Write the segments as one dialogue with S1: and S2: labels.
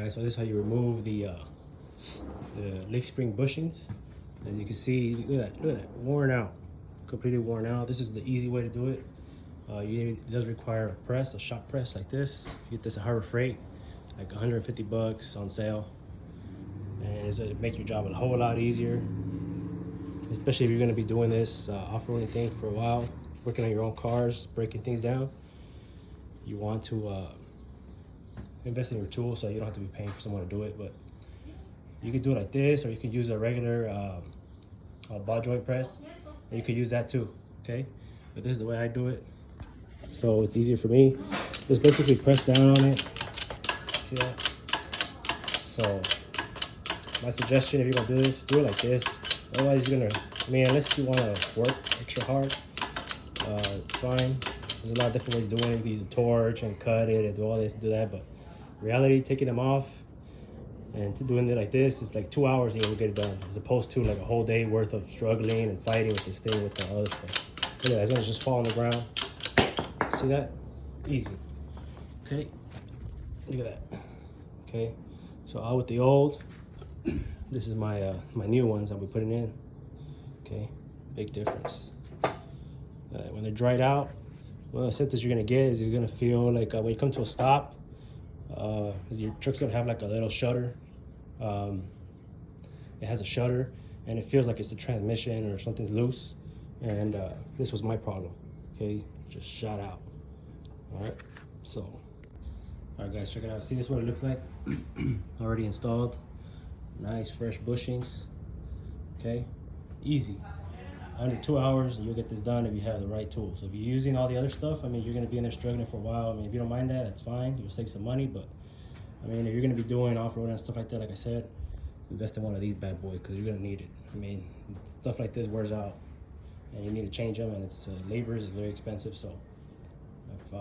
S1: Alright, so this is how you remove the leaf spring bushings. As you can see, look at that, worn out, completely worn out. This is the easy way to do it. It does require a press, a shop press like this. You get this at Harbor Freight, like 150 bucks on sale, and it'll make your job a whole lot easier, especially if you're going to be doing this off-roading thing for a while, working on your own cars, breaking things down. You want to invest in your tools so you don't have to be paying for someone to do it. But you can do it like this, or you can use a regular ball joint press, and you can use that too. Okay, but this is the way I do it, so it's easier for me. Just basically press down on it. See that? So my suggestion, if you're gonna do this, do it like this. Otherwise you're gonna, unless you want to work extra hard, it's fine. There's a lot of different ways of doing it. You can use a torch and cut it and do all this and do that, but in reality, taking them off and doing it like this is like 2 hours and you'll get it done, as opposed to like a whole day worth of struggling and fighting with this thing with the other stuff. Look at that, it's gonna just fall on the ground. See that? Easy. Okay, look at that. Okay, so out with the old. This is my my new ones I'll be putting in. Okay, big difference. When they're dried out, one of the symptoms you're gonna get is you're gonna feel like when you come to a stop, your truck's gonna have like a little shudder. It has a shudder, and it feels like it's the transmission or something's loose. And this was my problem. Okay, just shot out. All right, so all right, guys, check it out. See, this is what it looks like. Already installed. Nice fresh bushings. Okay, easy. Under 2 hours, and you'll get this done if you have the right tools. If you're using all the other stuff, you're gonna be in there struggling for a while. If you don't mind that, that's fine. You'll save some money, but if you're gonna be doing off-road and stuff like that, like I said, invest in one of these bad boys, because you're gonna need it. Stuff like this wears out, and you need to change them, and it's labor is very expensive. So, if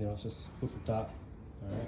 S1: it's just food for thought. All right.